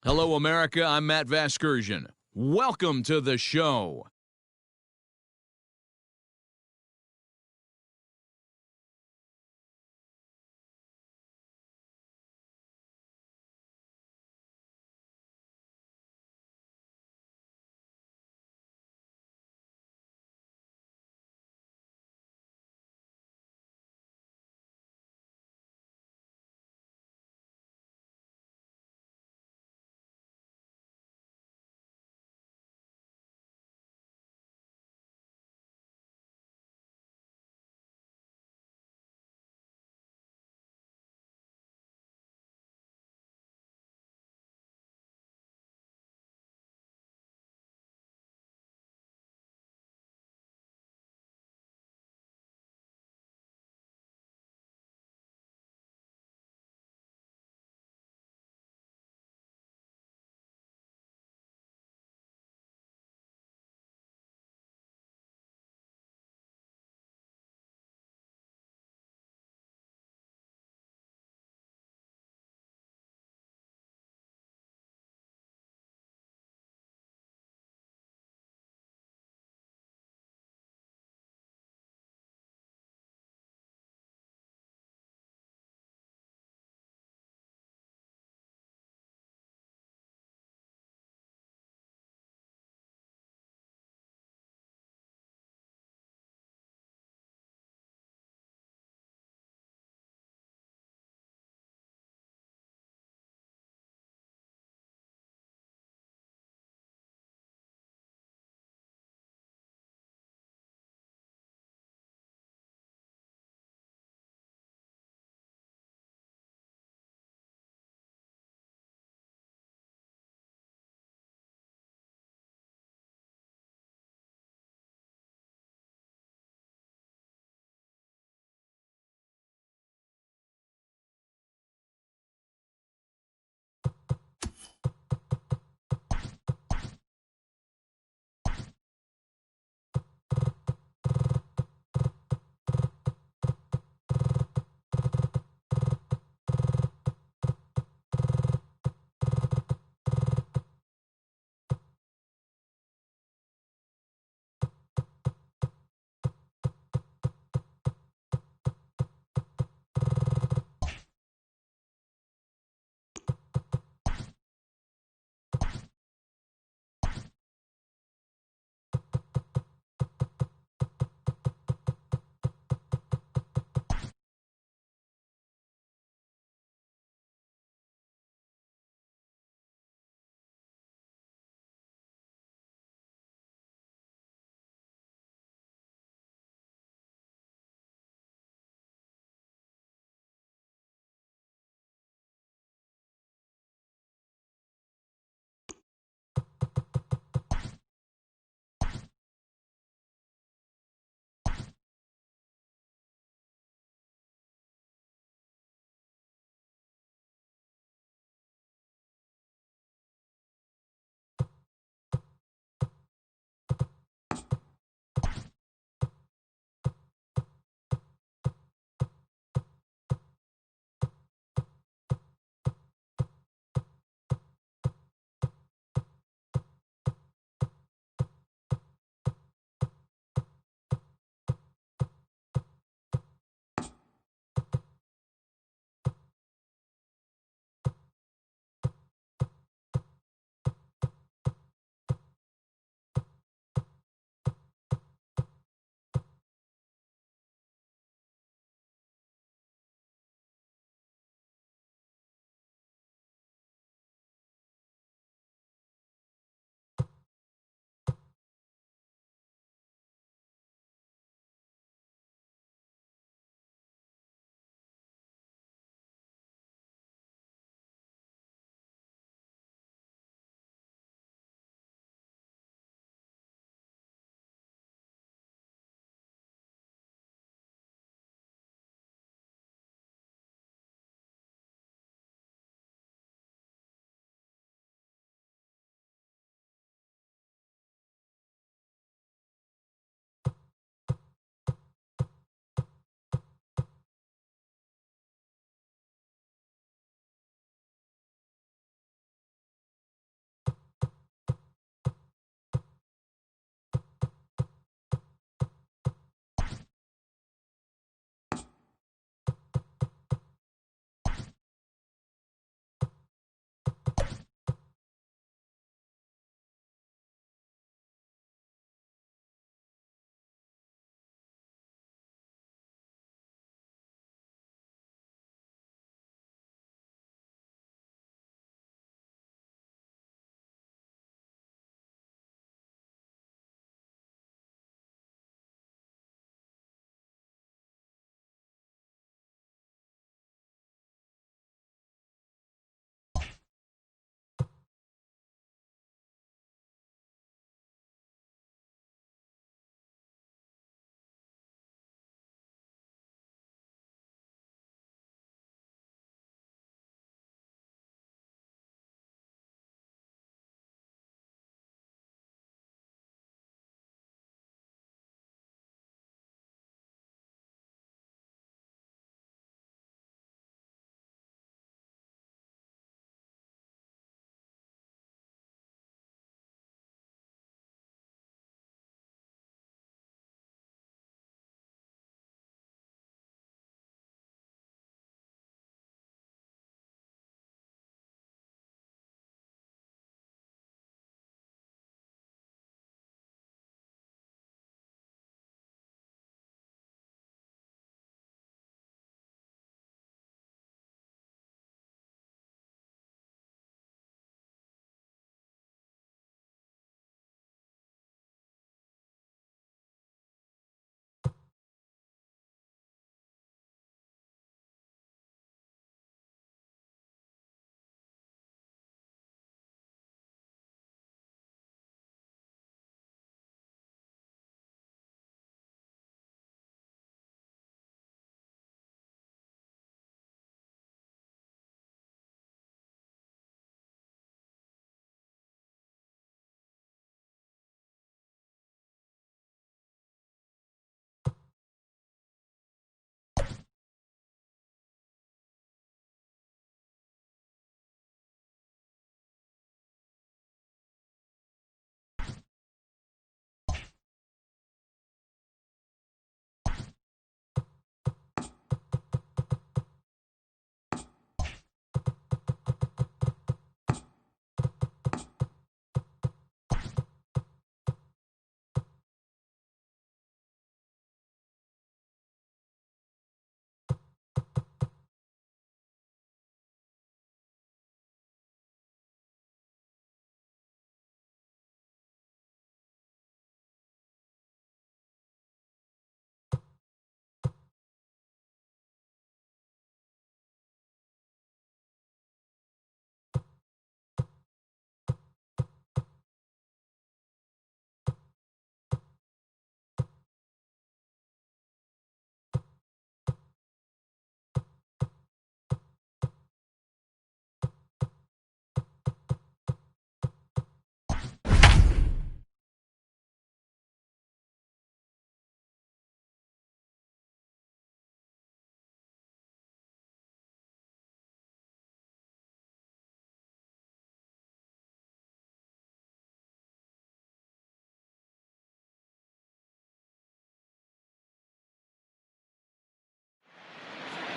Hello, America. I'm Matt Vasgersian. Welcome to the show.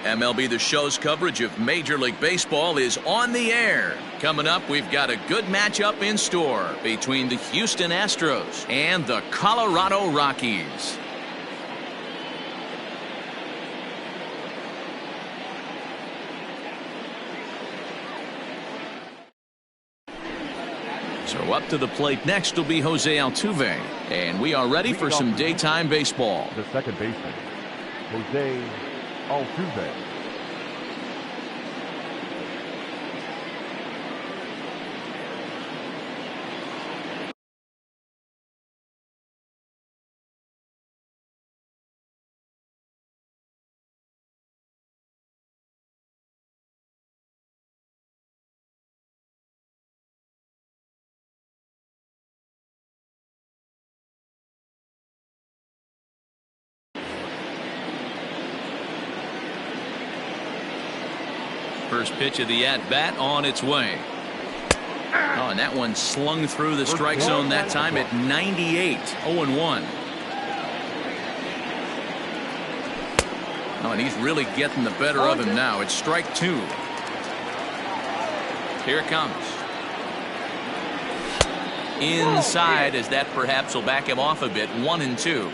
MLB The Show's coverage of Major League Baseball is on the air. Coming up, we've got a good matchup in store between the Houston Astros and the Colorado Rockies. So up to the plate next will be Jose Altuve, and we are ready for some daytime baseball. The second baseman, Jose Altuve. First pitch of the at-bat on its way. Oh, and that one slung through the strike zone that time at 98. 0-1. Oh, and he's really getting the better of him now. It's strike two. Here it comes. Inside, as that perhaps will back him off a bit. 1-2.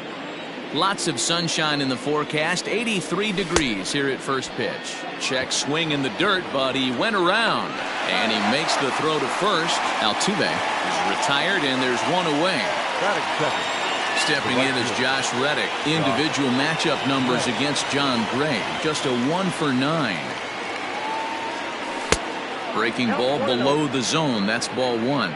Lots of sunshine in the forecast. 83 degrees here at first pitch. Check swing in the dirt, but he went around. And he makes the throw to first. Altuve is retired, and there's one away. Stepping in is Josh Reddick. Individual matchup numbers against John Gray. Just a 1 for 9. Breaking ball below the zone. That's ball one.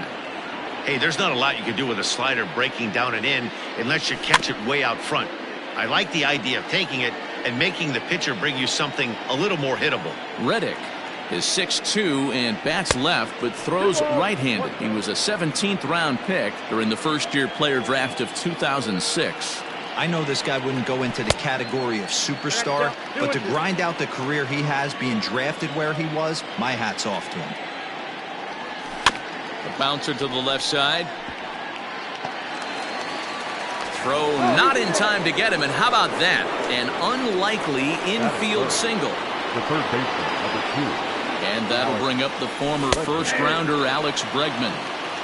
Hey, there's not a lot you can do with a slider breaking down and in unless you catch it way out front. I like the idea of taking it and making the pitcher bring you something a little more hittable. Reddick is 6'2" and bats left, but throws right-handed. He was a 17th round pick during the first-year player draft of 2006. I know this guy wouldn't go into the category of superstar, but to grind out the career he has being drafted where he was, my hat's off to him. The bouncer to the left side. Throw not in time to get him, and how about that? An unlikely infield single. The third baseman, number 2. And that'll bring up the former first-rounder Alex Bregman.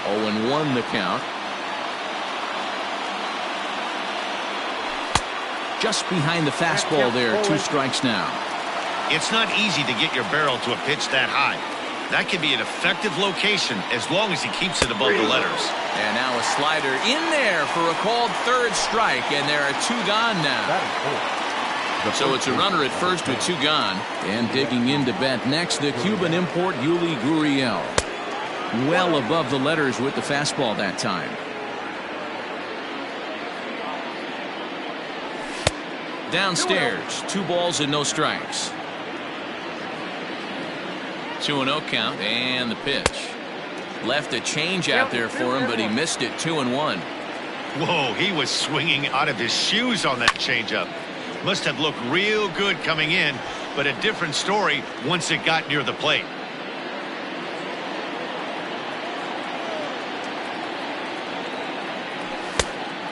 0-1 the count. Just behind the fastball there. 2 strikes now. It's not easy to get your barrel to a pitch that high. That can be an effective location as long as he keeps it above the letters. And now a slider in there for a called third strike, and there are 2 gone now. So it's a runner at first with 2 gone. And digging in to bat next, the Cuban import Yuli Gurriel. Well above the letters with the fastball that time. Downstairs, 2 balls and no strikes. 2-0 count, and the pitch. Left a change out there for him, but he missed it. 2-1. Whoa, he was swinging out of his shoes on that changeup. Must have looked real good coming in, but a different story once it got near the plate.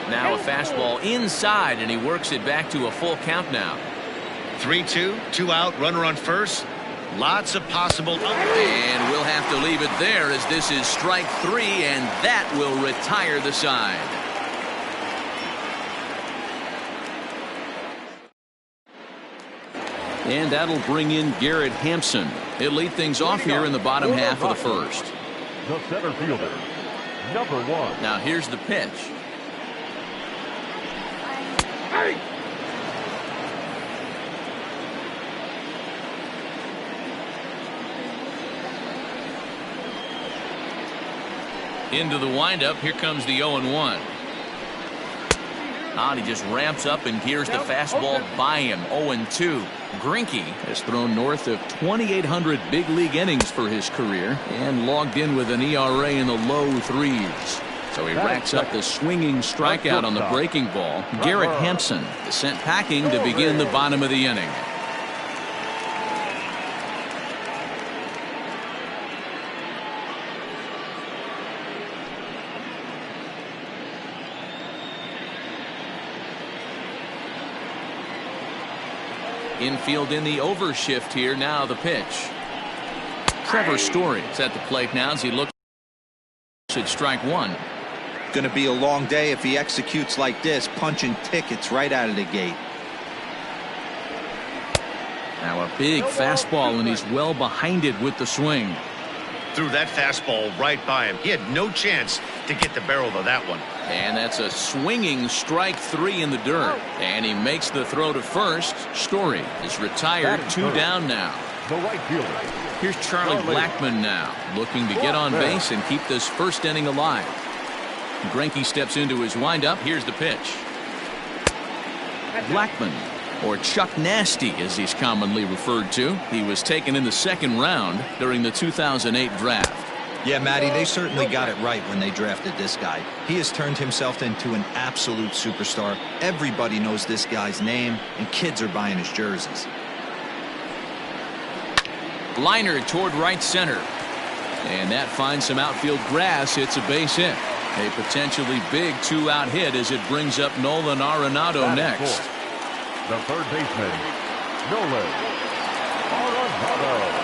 Now a fastball inside, and he works it back to a full count now. 3-2, 2 out, runner on first. Lots of possible. And we'll have to leave it there as this is strike 3, and that will retire the side. And that'll bring in Garrett Hampson. He'll lead things off here in the bottom half of the first. The center fielder, number 1. Now here's the pitch. Into the windup. Here comes the 0-1. And he just ramps up and gears the fastball by him. 0-2. Greinke has thrown north of 2,800 big league innings for his career and logged in with an ERA in the low 3s. So he racks up the swinging strikeout on the breaking ball. Garrett Hampson is sent packing to begin the bottom of the inning. Infield in the overshift here. Now the pitch. Trevor Story's at the plate now as he looks at strike one. Going to be a long day if he executes like this, punching tickets right out of the gate. Now a big fastball, and he's well behind it with the swing. Threw that fastball right by him. He had no chance to get the barrel of that one. And that's a swinging strike three in the dirt. And he makes the throw to first. Story is retired. Two down now. The right fielder. Here's Charlie Blackmon now, looking to get on base and keep this first inning alive. Greinke steps into his windup. Here's the pitch. Blackmon, or Chuck Nasty as he's commonly referred to. He was taken in the second round during the 2008 draft. Yeah, Matty, they certainly got it right when they drafted this guy. He has turned himself into an absolute superstar. Everybody knows this guy's name, and kids are buying his jerseys. Liner toward right center. And that finds some outfield grass. It's a base hit. A potentially big two-out hit as it brings up Nolan Arenado next. The third baseman, Nolan Arenado.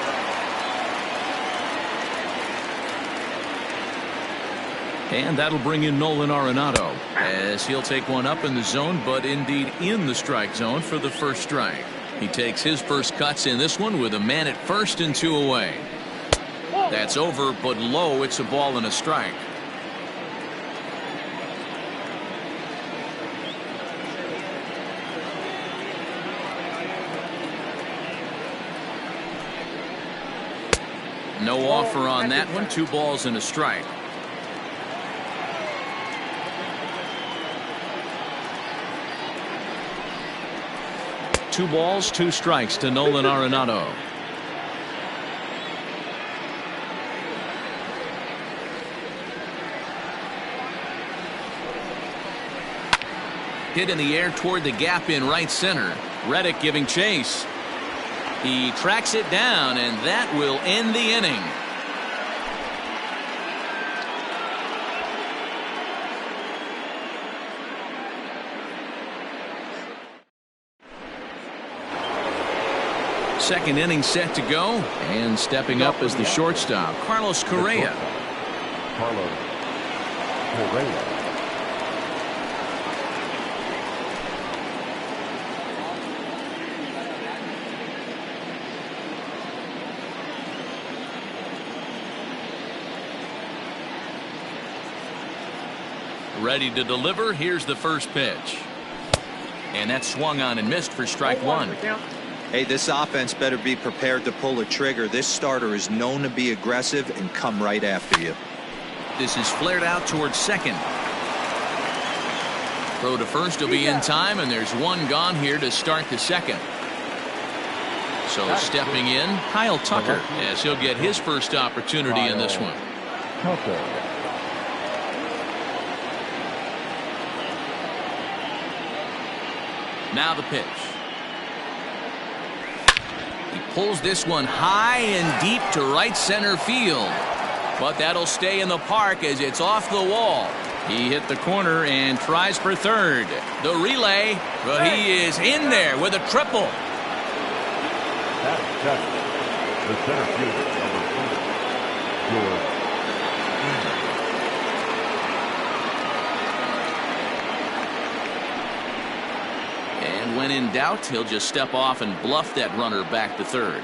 And that'll bring in Nolan Arenado as he'll take one up in the zone, but indeed in the strike zone for the first strike. He takes his first cuts in this one with a man at first and two away. That's over, but low. It's a ball and a strike. No offer on that one. 2 balls and a strike. Two balls, 2 strikes to Nolan Arenado. Hit in the air toward the gap in right center. Reddick giving chase. He tracks it down, and that will end the inning. Second inning set to go, and stepping up as the shortstop, Carlos Correa. Carlos Correa. Ready to deliver. Here's the first pitch. And that swung on and missed for strike one. Hey, this offense better be prepared to pull a trigger. This starter is known to be aggressive and come right after you. This is flared out towards second. Throw to first will be in time, and there's one gone here to start the second. So stepping in, Kyle Tucker, as he'll get his first opportunity in this one. Now the pitch. He pulls this one high and deep to right center field. But that'll stay in the park as it's off the wall. He hit the corner and tries for third. The relay, but he is in there with a triple. That's the center fielder, number 4, George. And when in doubt, he'll just step off and bluff that runner back to third.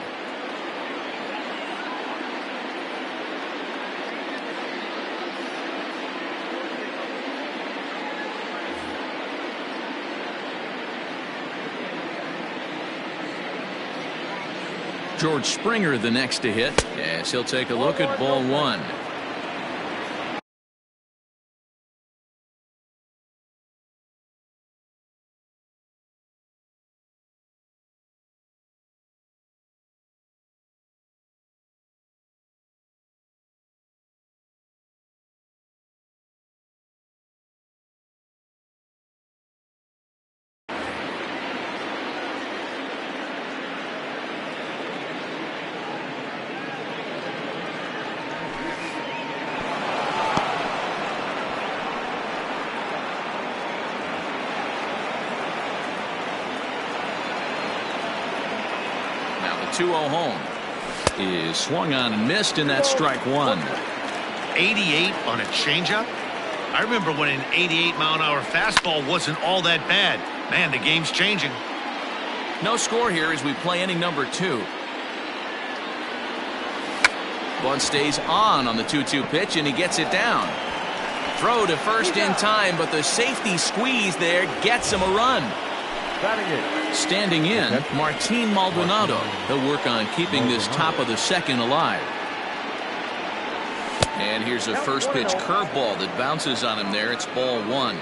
George Springer the next to hit, as he'll take a look at ball one. 2-0 home. Is swung on and missed, and that's strike one. 88 on a changeup? I remember when an 88-mile-an-hour fastball wasn't all that bad. Man, the game's changing. No score here as we play inning number 2. Bunt stays on the 2-2 pitch, and he gets it down. Throw to first in time, but the safety squeeze there gets him a run. Standing in, Martin Maldonado. He'll work on keeping this top of the second alive. And here's a first pitch curveball that bounces on him there. It's ball 1.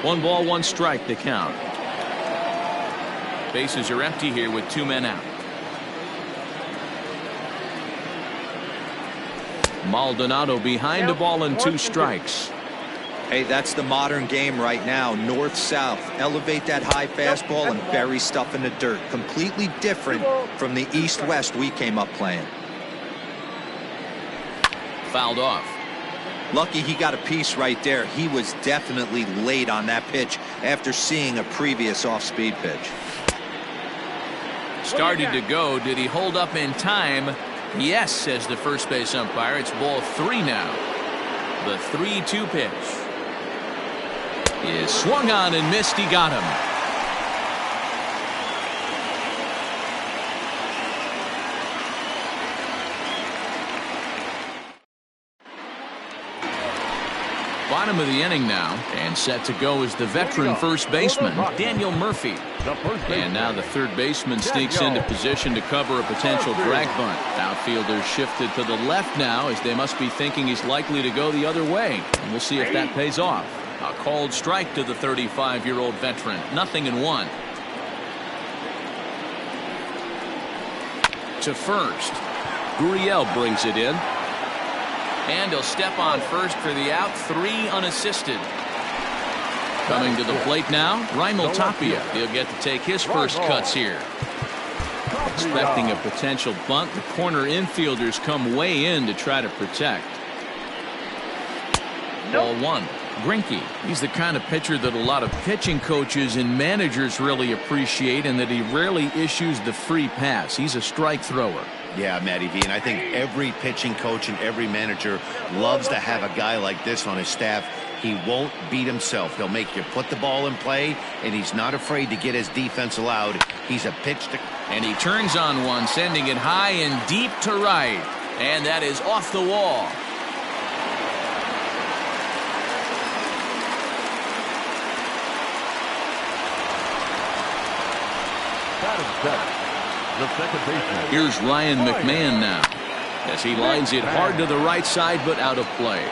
1 ball, 1 strike to count. Bases are empty here with 2 men out. Maldonado behind the ball and 2 strikes. Hey, that's the modern game right now. North-south. Elevate that high fastball and bury stuff in the dirt. Completely different from the east-west we came up playing. Fouled off. Lucky he got a piece right there. He was definitely late on that pitch after seeing a previous off-speed pitch. Started to go. Did he hold up in time? Yes, says the first base umpire. It's ball 3 now. The 3-2 pitch is swung on and missed. He got him. Bottom of the inning now, and set to go is the veteran first baseman, Daniel Murphy. And now the third baseman sneaks into position to cover a potential drag bunt. Outfielders shifted to the left now, as they must be thinking he's likely to go the other way. And we'll see if that pays off. A called strike to the 35-year-old veteran. 0-1. To first. Gurriel brings it in. And he'll step on first for the out. 3 unassisted. Coming to the plate now, Raimel Tapia. He'll get to take his first cuts here. Expecting a potential bunt. The corner infielders come way in to try to protect. Ball 1. Greinke. He's the kind of pitcher that a lot of pitching coaches and managers really appreciate, and that he rarely issues the free pass. He's a strike thrower. Yeah, Matty V, and I think every pitching coach and every manager loves to have a guy like this on his staff. He won't beat himself. He'll make you put the ball in play, and he's not afraid to get his defense allowed. He's a pitch to... And he turns on one, sending it high and deep to right. And that is off the wall. The second baseman. Here's Ryan McMahon now, as he lines it hard to the right side, but out of play.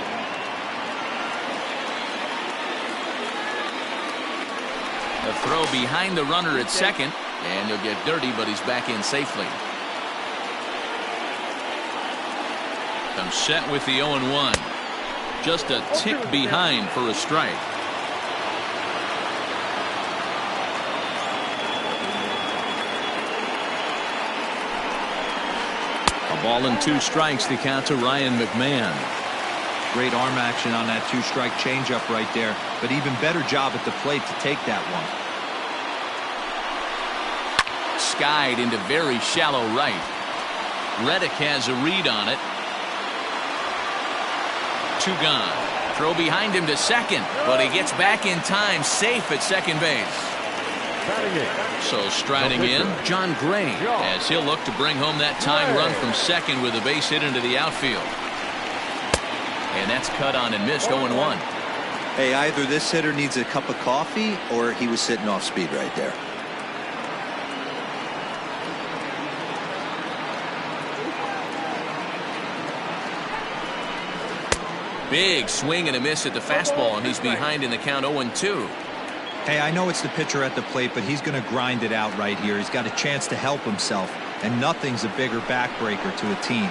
A throw behind the runner at second, and he'll get dirty, but he's back in safely. I'm set with the 0-1. Just a tick behind for a strike. A ball and 2 strikes to count to Ryan McMahon. Great arm action on that 2-strike changeup right there, but even better job at the plate to take that one. Skied into very shallow right. Reddick has a read on it. 2 gone. Throw behind him to second, but he gets back in time, safe at second base. So striding in, John Gray, as he'll look to bring home that tying run from second with a base hit into the outfield. And that's cut on and missed. 0-1. Hey, either this hitter needs a cup of coffee or he was sitting off speed right there. Big swing and a miss at the fastball, and he's behind in the count. 0-2. Hey, I know it's the pitcher at the plate, but he's going to grind it out right here. He's got a chance to help himself, and nothing's a bigger backbreaker to a team.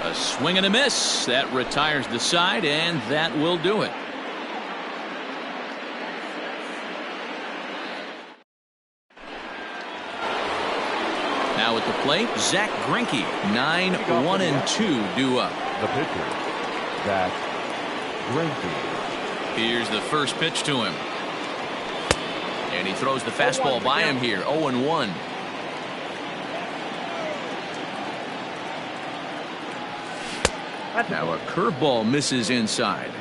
A swing and a miss. That retires the side, and that will do it. Now at the plate, Zach Greinke. 9-1-2 due up. The pitcher, Zach Greinke. Here's the first pitch to him. And he throws the fastball by him here. 0-1. Now a curveball misses inside.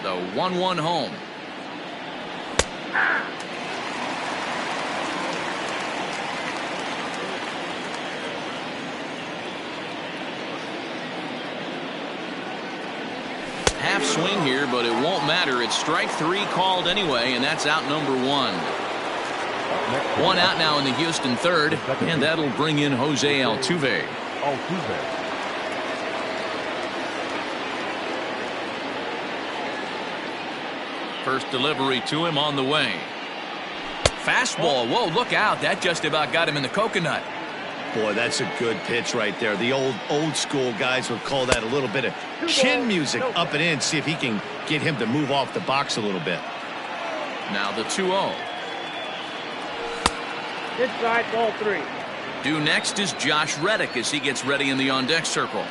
The 1-1 home. Half swing here, but it won't matter. It's strike 3 called anyway, and that's out number 1. One out now in the Houston third, and that'll bring in Jose Altuve. First delivery to him on the way. Fastball. Whoa, look out. That just about got him in the coconut. Boy, that's a good pitch right there. The old school guys would call that a little bit of chin music up and in. See if he can get him to move off the box a little bit. Now the 2-0. Inside, ball 3. Due next is Josh Reddick as he gets ready in the on-deck circle.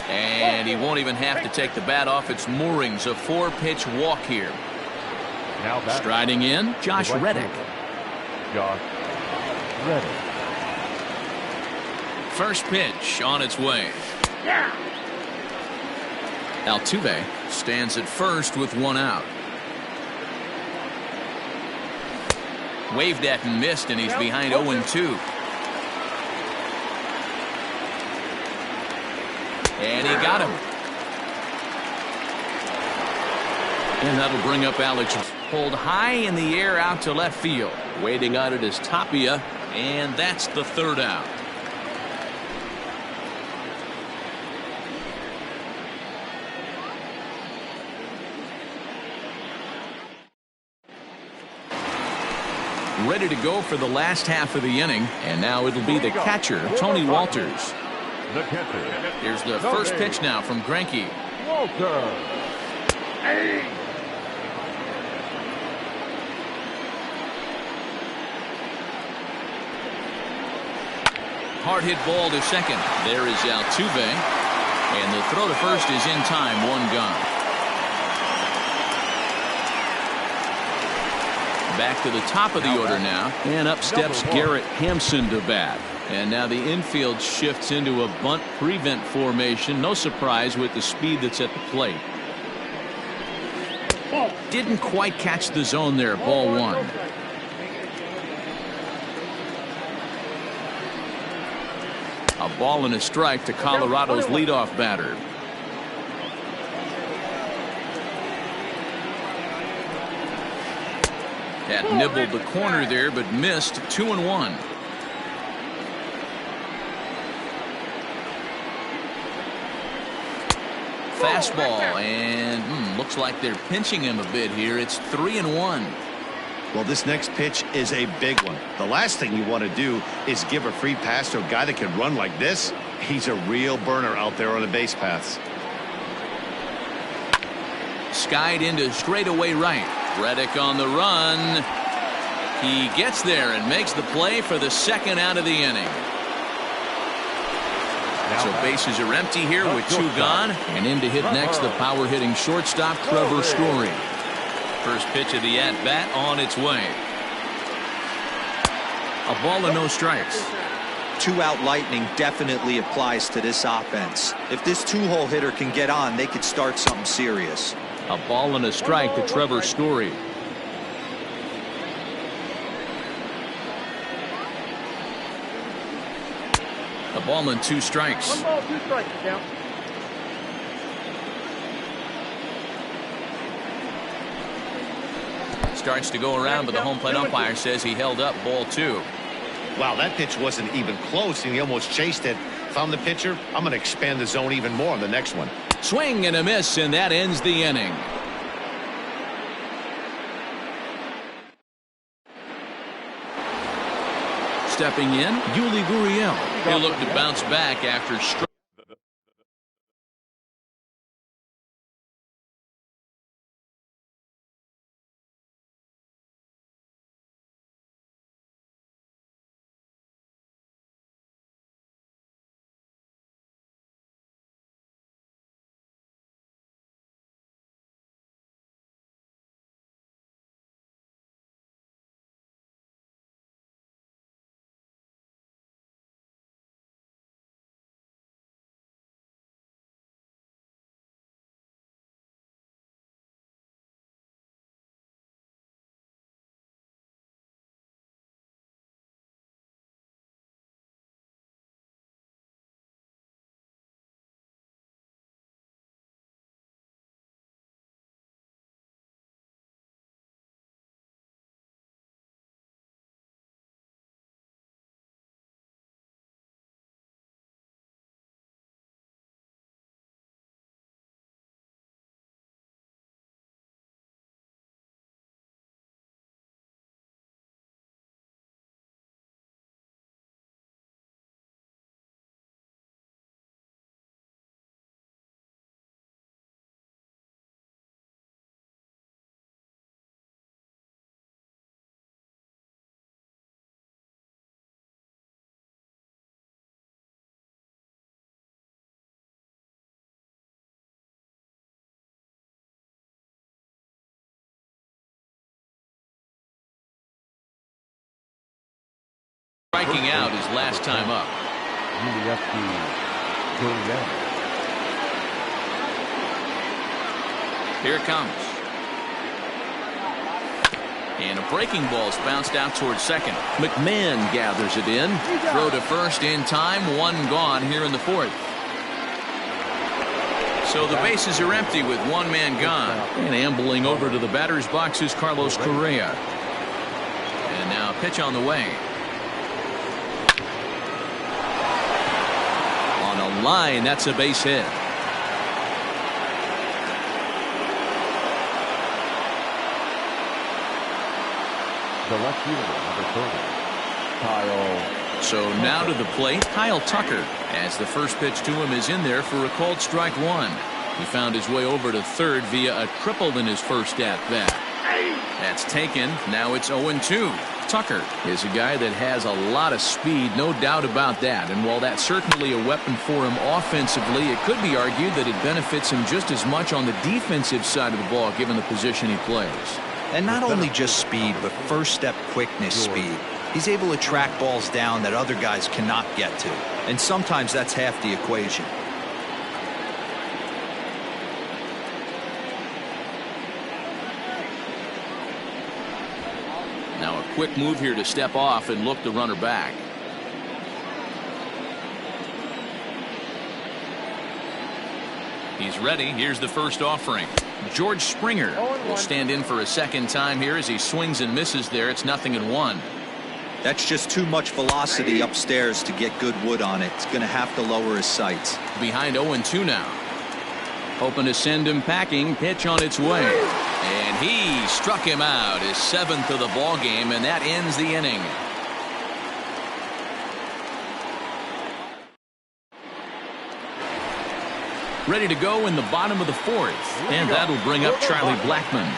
And he won't even have to take the bat off its moorings. A 4-pitch walk here. Striding in, Josh Reddick. Josh Reddick. First pitch on its way. Altuve stands at first with 1 out. Waved at and missed, and he's behind 0-2. And he got him. And that'll bring up Alex. Pulled high in the air out to left field. Waiting on it is Tapia, and that's the 3rd out. Ready to go for the last half of the inning, and now it'll be the catcher, Tony Walters. The catcher. Here's the first pitch now from Greinke. Walter. Hard hit ball to second. There is Altuve, and the throw to first is in time. 1 gone. Back to the top of the order now, and up steps Garrett Hampson to bat. And now the infield shifts into a bunt prevent formation. No surprise with the speed that's at the plate. Didn't quite catch the zone there. Ball 1. A ball and a strike to Colorado's leadoff batter. That nibbled the corner there, but missed. 2-1. Fastball, and looks like they're pinching him a bit here. It's 3-1. Well, this next pitch is a big one. The last thing you want to do is give a free pass to a guy that can run like this. He's a real burner out there on the base paths. Skied into straightaway right. Reddick on the run. He gets there and makes the play for the 2nd out of the inning. So bases are empty here with 2 gone. And in to hit next, the power hitting shortstop, Trevor Story. First pitch of the at-bat on its way. A ball and no strikes. 2-out lightning definitely applies to this offense. If this 2-hole hitter can get on, they could start something serious. A ball and a strike to Trevor Story. A ball and 2 strikes. 1 ball, 2 strikes, count. Starts to go around, but the home plate umpire says he held up. Ball 2. Wow, that pitch wasn't even close, and he almost chased it. If I'm the pitcher, I'm going to expand the zone even more on the next one. Swing and a miss, and that ends the inning. Stepping in, Yuli Gurriel. He'll look to bounce back after Striking out his last time up. Here it comes. And a breaking ball's bounced out towards second. McMahon gathers it in. Throw to first in time. One gone here in the fourth. So the bases are empty with one man gone. And ambling over to the batter's box is Carlos Correa. And now a pitch on the way. On a line, that's a base hit. The left fielder, number 30, Kyle. So now to the plate, Kyle Tucker, as the first pitch to him is in there for a called strike one. He found his way over to third via a triple in his first at bat. That's taken. Now it's 0-2. Tucker is a guy that has a lot of speed, no doubt about that. And while that's certainly a weapon for him offensively, it could be argued that it benefits him just as much on the defensive side of the ball, given the position he plays. And not only just speed, but first step quickness speed. He's able to track balls down that other guys cannot get to. And sometimes that's half the equation. Now a quick move here to step off and look the runner back. He's ready. Here's the first offering. George Springer will stand in for a second time here as he swings and misses there. It's 0-1. That's just too much velocity upstairs to get good wood on it. It's going to have to lower his sights. Behind 0-2 now. Hoping to send him packing. Pitch on its way. And he struck him out, his seventh of the ball game, and that ends the inning. Ready to go in the bottom of the fourth. And that'll bring up Charlie Blackmon.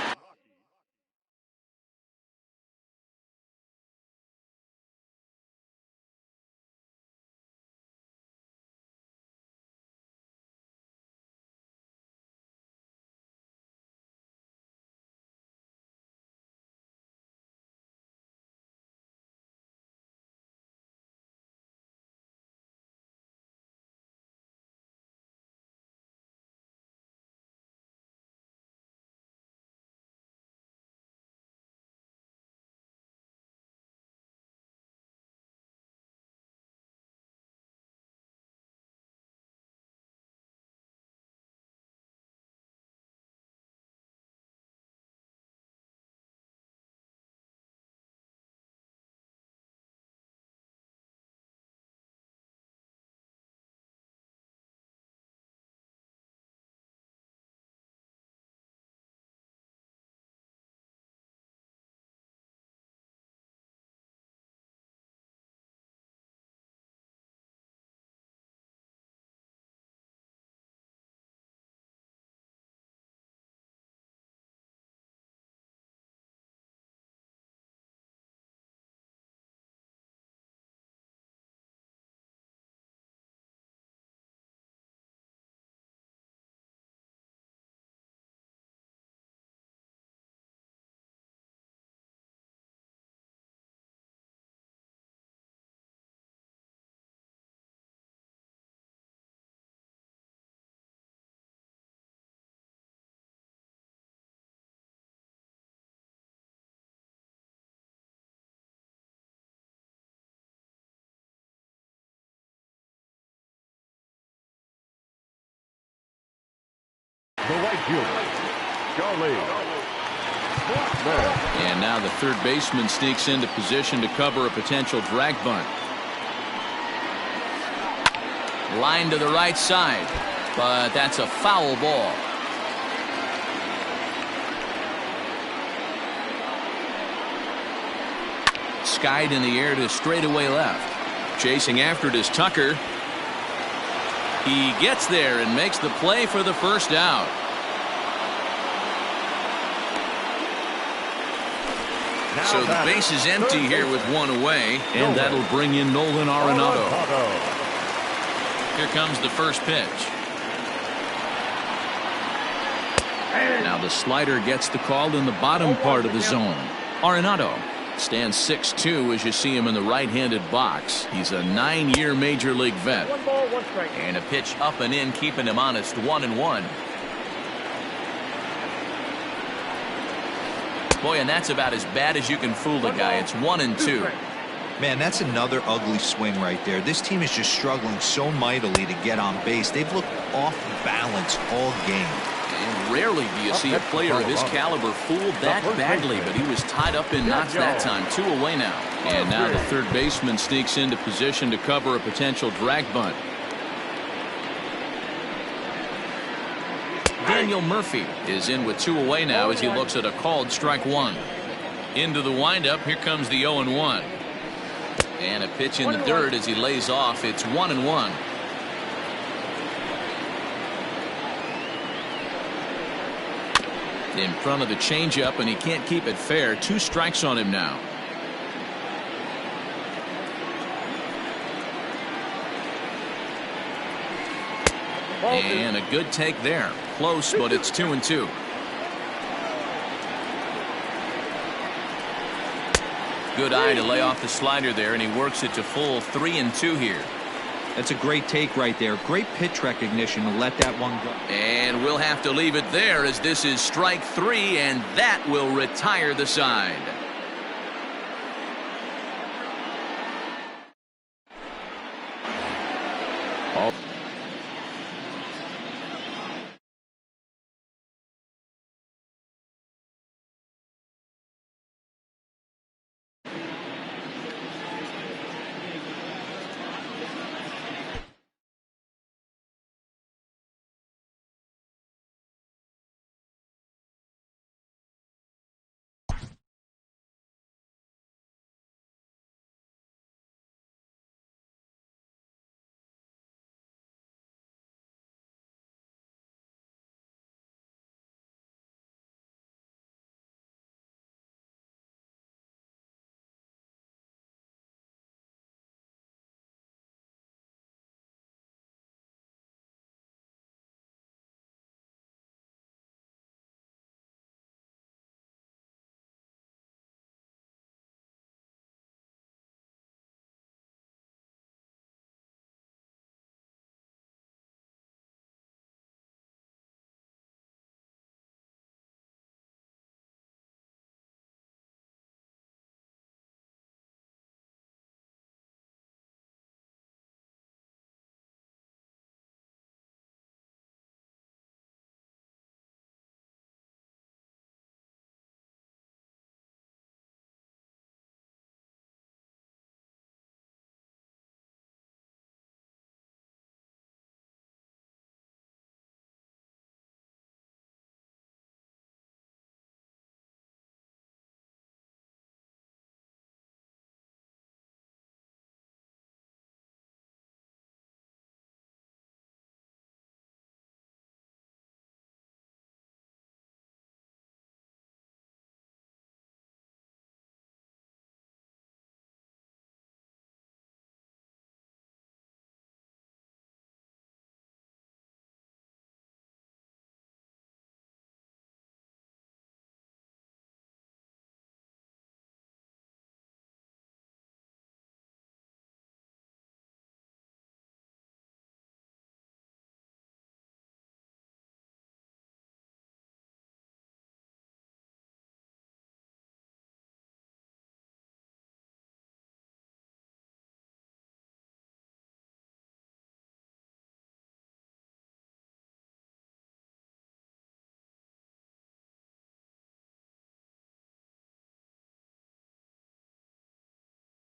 The right fielder, Charlie Blackmon. And now the third baseman sneaks into position to cover a potential drag bunt. Line to the right side, but that's a foul ball. Skied in the air to straightaway left. Chasing after it is Tucker. He gets there and makes the play for the first out. So the base is empty here with one away, and that'll bring in Nolan Arenado. Here comes the first pitch. Now the slider gets the call in the bottom part of the zone. Arenado Stands 6'2" as you see him in the right-handed box. He's a 9-year major league vet. 1 ball, 1 strike. And a pitch up and in, keeping him honest. 1-1. Boy, and that's about as bad as you can fool the guy. It's 1-2. Man, that's another ugly swing right there. This team is just struggling so mightily to get on base. They've looked off balance all game. And rarely do you see a player of his caliber fooled that badly, but he was tied up in knots that time. 2 away now. And now the third baseman sneaks into position to cover a potential drag bunt. Daniel Murphy is in with 2 away now as he looks at a called strike 1. Into the windup, here comes the 0-1. And a pitch in the dirt as he lays off. It's 1-1. In front of the changeup, and he can't keep it fair. 2 strikes on him now. And a good take there. Close, but it's 2-2. Good eye to lay off the slider there, and he works it to full 3-2 here. That's a great take right there. Great pitch recognition to let that one go. And we'll have to leave it there as this is strike 3, and that will retire the side.